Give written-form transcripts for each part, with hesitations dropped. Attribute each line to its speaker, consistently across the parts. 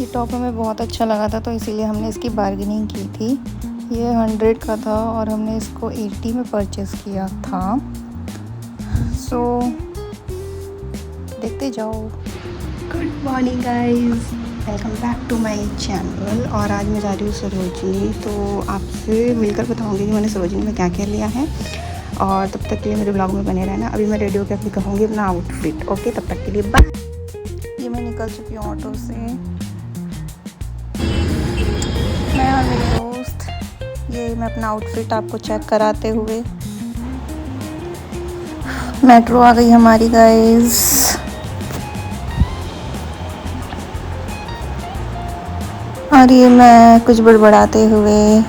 Speaker 1: ये टॉप हमें बहुत अच्छा लगा था तो इसीलिए हमने इसकी बार्गेनिंग की थी। ये 100 का था और हमने इसको 80 में परचेज़ किया था। सो देखते जाओ। Good morning guys, welcome back to my channel. और आज मैं जा रही हूँ सरोजनी, तो आपसे मिलकर बताऊँगी कि मैंने सरोजनी में क्या क्या लिया है। और तब तक के लिए मेरे ब्लॉग में बने रहना। अभी मैं रेडी होकर आपको कहूँगी अपना आउटफिट। ओके, तब तक के लिए बाय। ये मैं निकल चुकी हूँ ऑटो से। मैं और मेरे दोस्त, ये मैं अपना आउटफिट आपको चेक कराते हुए। मेट्रो आ गई हमारी गाइस। और ये मैं कुछ बड़बड़ाते हुए।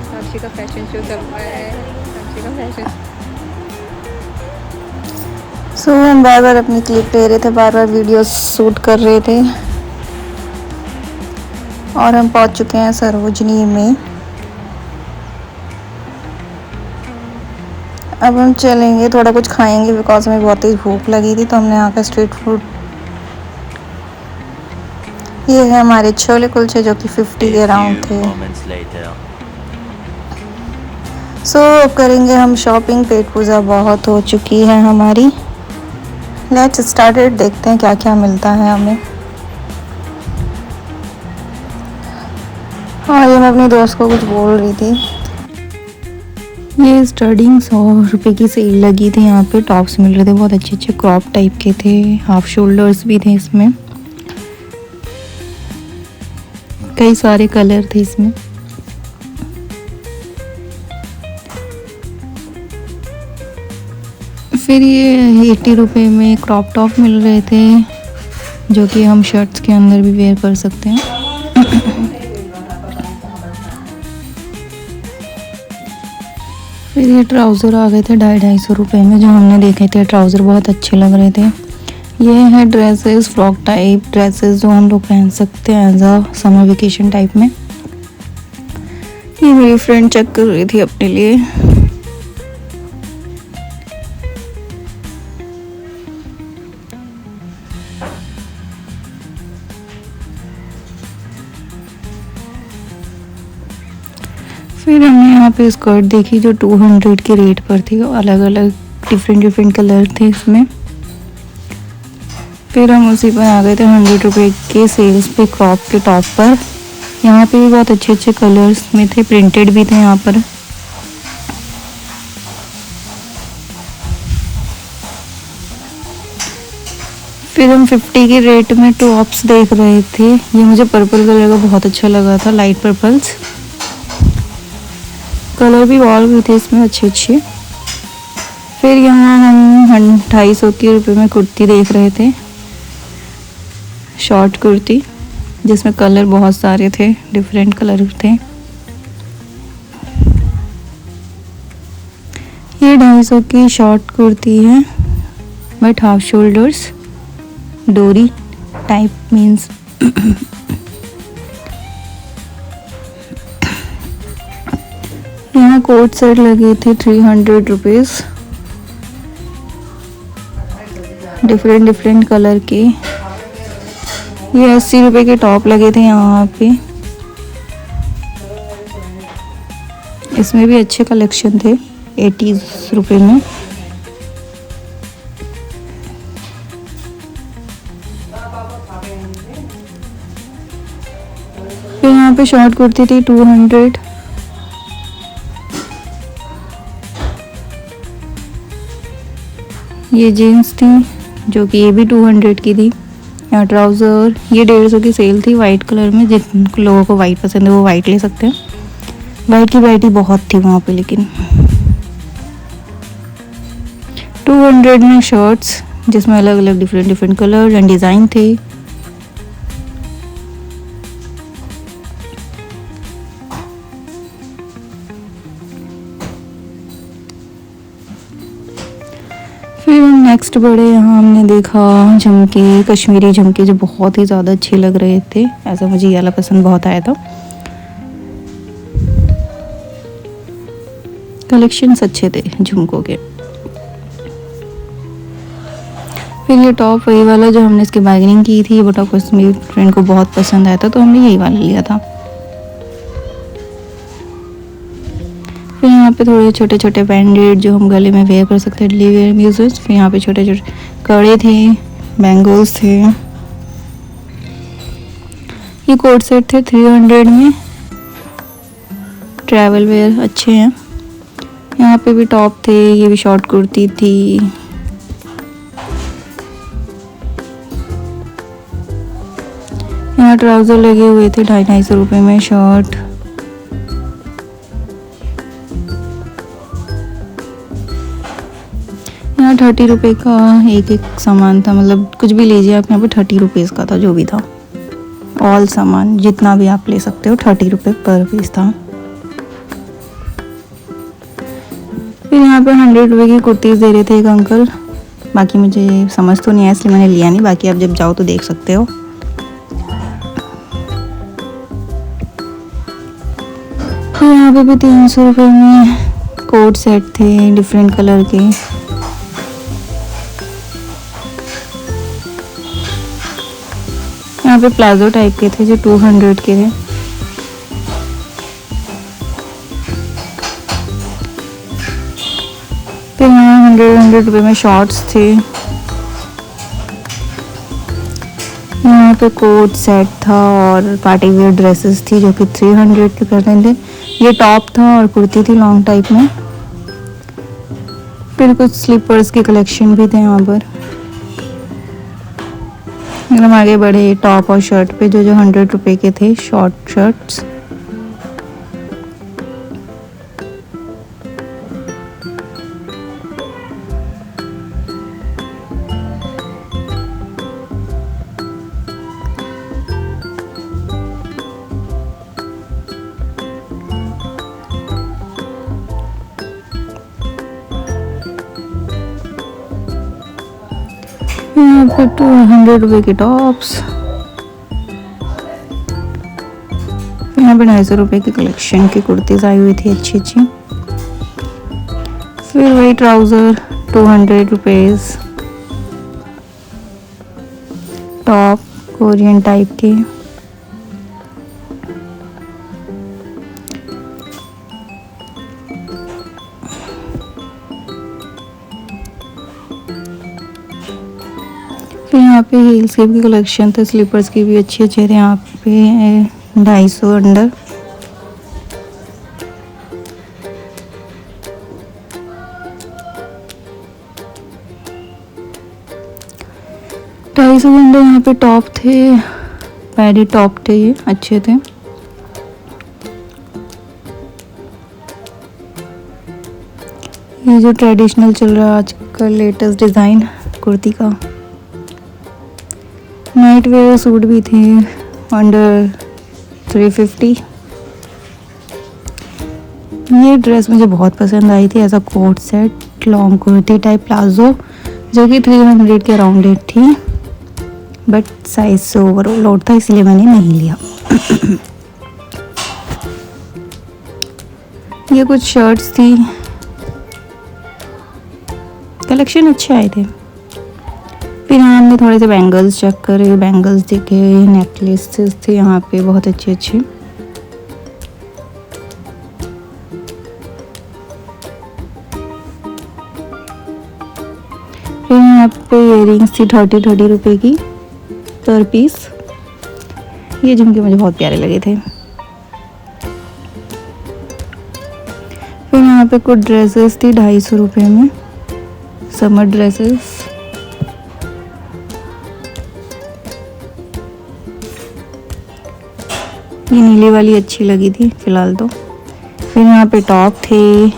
Speaker 1: साक्षी का फैशन शो चल रहा है। साक्षी का फैशन। सो हम बार बार अपनी क्लिप ले रहे थे, बार बार वीडियो शूट कर रहे थे। और हम पहुंच चुके हैं सरोजनी में। अब हम चलेंगे, थोड़ा कुछ खाएंगे बिकॉज हमें बहुत तेज भूख लगी थी, तो हमने यहाँ का स्ट्रीट फूड। ये है हमारे छोले कुलचे जो कि 50 के अराउंड थे। सो अब करेंगे हम शॉपिंग। पेट पूजा बहुत हो चुकी है हमारी। लेट्स स्टार्टेड, देखते हैं क्या क्या मिलता है हमें। हाँ, ये मैं अपनी दोस्त को कुछ बोल रही थी। ये स्टार्टिंग 100 रुपये की सेल लगी थी। यहाँ पे टॉप्स मिल रहे थे, बहुत अच्छे अच्छे क्रॉप टाइप के थे। हाफ शोल्डर्स भी थे इसमें, कई सारे कलर थे इसमें। फिर ये 80 रुपये में क्रॉप टॉप मिल रहे थे, जो कि हम शर्ट्स के अंदर भी वेयर कर सकते हैं। फिर ये ट्राउज़र आ गए थे 250 रुपये में, जो हमने देखे थे। ट्राउज़र बहुत अच्छे लग रहे थे। ये है ड्रेसेस, फ्रॉक टाइप ड्रेसेस जो हम लोग पहन सकते हैं as a summer vacation type में। ये मेरी फ्रेंड चेक कर रही थी अपने लिए। फिर हमने यहाँ पे स्कर्ट देखी जो 200 के रेट पर थी। अलग अलग डिफरेंट कलर थे इसमें। फिर हम उसी पर आ गए थे 100 रुपये के सेल्स पे क्रॉप के टॉप पर। यहाँ पे भी बहुत अच्छे अच्छे कलर्स में थे, प्रिंटेड भी थे यहाँ पर। फिर हम 50 के रेट में टॉप्स देख रहे थे। ये मुझे पर्पल कलर का बहुत अच्छा लगा था, लाइट पर्पल्स। कलर भी वॉल भी थे इसमें अच्छे अच्छे। फिर यहाँ हम 250 के रुपये में कुर्ती देख रहे थे, शॉर्ट कुर्ती जिसमें कलर बहुत सारे थे, डिफरेंट कलर थे। ये 250 की शॉर्ट कुर्ती है बट हाफ शोल्डर्स, डोरी टाइप मीन्स। यहाँ कोट सेट लगे थे 300 रुपीज़, डिफरेंट कलर के। ये 80 रुपये के टॉप लगे थे यहाँ पे। इसमें भी अच्छे कलेक्शन थे 80 रुपये में। फिर यहाँ पे शॉर्ट कुर्ती थी 200। ये जीन्स थी जो कि ये भी 200 की थी। यहाँ ट्राउज़र ये 150 की सेल थी वाइट कलर में। जिन लोगों को वाइट पसंद है वो वाइट ले सकते हैं। वाइट की वैरायटी बहुत थी वहाँ पे, लेकिन 200 में शर्ट्स जिसमें अलग अलग डिफरेंट कलर एंड डिज़ाइन थे। फिर नेक्स्ट बड़े यहाँ हमने देखा झुमके, कश्मीरी झुमके जो बहुत ही ज़्यादा अच्छे लग रहे थे। ऐसा मुझे ये वाला पसंद बहुत आया था। कलेक्शंस अच्छे थे झुमकों के। फिर ये टॉप वही वाला जो हमने इसकी बार्गेनिंग की थी, वो टॉप मेरी फ्रेंड को बहुत पसंद आया था तो हमने यही वाला लिया था। फिर यहाँ पे थोड़े छोटे छोटे बैंडेड जो हम गले में वेयर कर सकते हैं, डेली वेयर यूजेस। फिर यहाँ पे छोटे छोटे कड़े थे, बैंगल्स थे। ये कोट सेट थे 300 में, ट्रैवल वेयर अच्छे हैं। यहाँ पे भी टॉप थे, ये भी शॉर्ट कुर्ती थी। यहाँ ट्राउज़र लगे हुए थे 250 रुपये में, शर्ट। यहाँ 30 रुपये का एक सामान था, मतलब कुछ भी लीजिए आप, यहाँ पे 30 रुपीज़ का था जो भी था। ऑल सामान जितना भी आप ले सकते हो 30 रुपये पर पीस था। फिर यहाँ पे 100 रुपये की कुर्तीज़ दे रहे थे एक अंकल। बाकी मुझे समझ तो नहीं आया इसलिए मैंने लिया नहीं, बाकी आप जब जाओ तो देख सकते हो। फिर यहाँ पे भी 300 रुपये में कोट सेट थे डिफरेंट कलर के। यहाँ पे प्लाजो टाइप के थे जो 200 के थे। फिर यहाँ 100 रुपये में शॉर्ट्स थे। यहाँ पे कोट सेट था और पार्टी वेयर ड्रेसेस थी जो कि 300 के कर रहे थे। ये टॉप था और कुर्ती थी लॉन्ग टाइप में। फिर कुछ स्लीपर्स की कलेक्शन भी थे यहाँ पर। हम आगे बढ़े टॉप और शर्ट पे जो 100 रुपये के थे, शॉर्ट शर्ट्स। यहाँ पे 200 रुपये के टॉप्स। यहाँ पे 250 रुपये की कलेक्शन की कुर्तीज आई हुई थी अच्छी अच्छी। फिर वही trouser 200 rupees, top Korean type के। फिर यहाँ पे हील्स की भी कलेक्शन था, स्लीपर्स की भी अच्छे अच्छे थे। यहाँ पे 250 अंडर। यहाँ पे टॉप थे, पैडी टॉप थे, ये अच्छे थे। ये जो ट्रेडिशनल चल रहा है आजकल, लेटेस्ट डिज़ाइन कुर्ती का। नाइट वेयर सूट भी थे अंडर 350। ये ड्रेस मुझे बहुत पसंद आई थी, ऐसा coat set long kurti type palazzo, जो कि 300 के अराउंड रेट थी, बट साइज से ओवरलोड था इसलिए मैंने नहीं लिया। ये कुछ शर्ट्स थी, कलेक्शन अच्छे आए थे। फिर यहाँ हमने थोड़े से बैंगल्स चेक करे, बैंगल्स देखे, नेकलेसेस थे यहाँ पे बहुत अच्छे अच्छे। फिर यहाँ पे इयरिंग्स थी 30 रुपए की पर पीस। ये झुमके मुझे बहुत प्यारे लगे थे। फिर यहाँ पे कुछ ड्रेसेस थी 250 रुपये में, समर ड्रेसेस। ये नीली वाली अच्छी लगी थी फिलहाल तो। फिर यहाँ पे टॉप थे,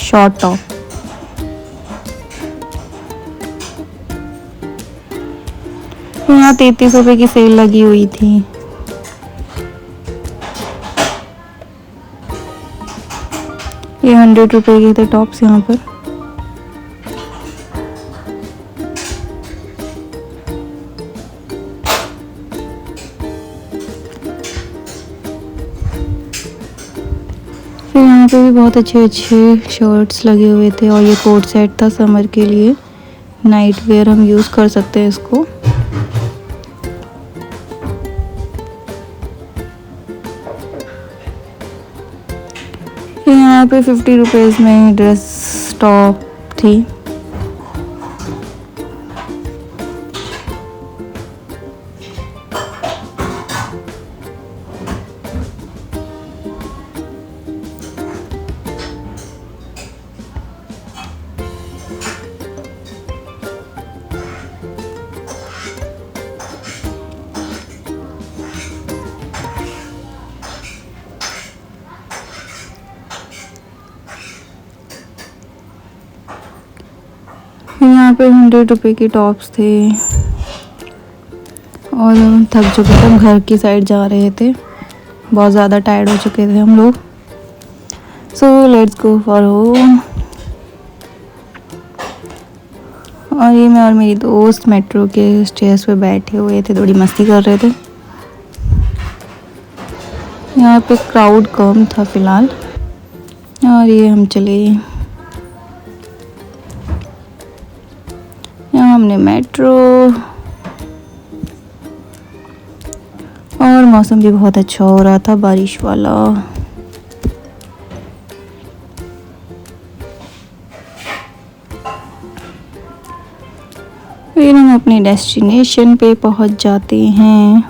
Speaker 1: शॉर्ट टॉप। यहाँ 33 रुपये की सेल लगी हुई थी। ये 100 रुपये के थे टॉप्स यहाँ पर। फिर यहाँ पे भी बहुत अच्छे अच्छे शर्ट्स लगे हुए थे और ये कोट सेट था समर के लिए नाइट वेयर हम यूज़ कर सकते हैं इसको। यहाँ पे 50 रुपीज़ में ड्रेस टॉप थी। यहाँ पे 100 रुपये की टॉप्स थे और हम थक चुके थे, हम घर की साइड जा रहे थे, बहुत ज़्यादा टायर्ड हो चुके थे हम लोग। So let's go for home. और ये मैं और मेरी दोस्त मेट्रो के स्टेयर्स पे बैठे हुए थे, थोड़ी मस्ती कर रहे थे। यहाँ पे क्राउड कम था फ़िलहाल। और ये हम चले, यहाँ हमने मेट्रो, और मौसम भी बहुत अच्छा हो रहा था, बारिश वाला। फिर हम अपने डेस्टिनेशन पे पहुंच जाते हैं।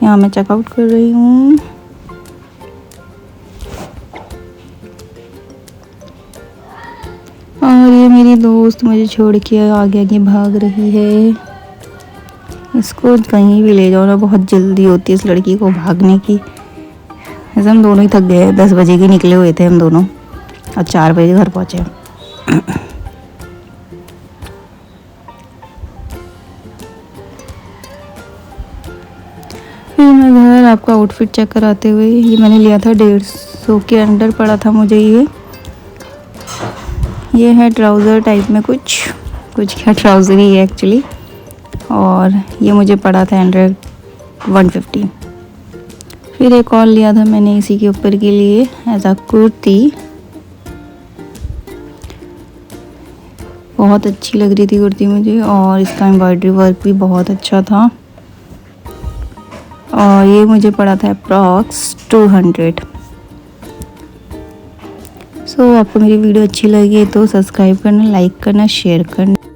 Speaker 1: यहाँ मैं चेकआउट कर रही हूँ। और ये मेरी दोस्त मुझे छोड़ के आगे आगे भाग रही है। इसको कहीं भी ले जाओ ना, बहुत जल्दी होती है इस लड़की को भागने की। ऐसे हम दोनों ही थक गए, 10 बजे के निकले हुए थे हम दोनों और 4 बजे घर पहुँचे। फिर मैं घर आपका आउटफिट चेक कराते हुए, ये मैंने लिया था 150 के अंडर पड़ा था मुझे। ये है ट्राउज़र टाइप में, कुछ क्या ट्राउज़र ही है एक्चुअली। और ये मुझे पड़ा था 150। फिर एक और लिया था मैंने इसी के ऊपर के लिए एज अ कुर्ती, बहुत अच्छी लग रही थी कुर्ती मुझे, और इसका एम्ब्रॉयडरी वर्क भी बहुत अच्छा था। और ये मुझे पड़ा था अप्रॉक्स 200। सो आपको मेरी वीडियो अच्छी लगी तो सब्सक्राइब करना, लाइक करना, शेयर करना।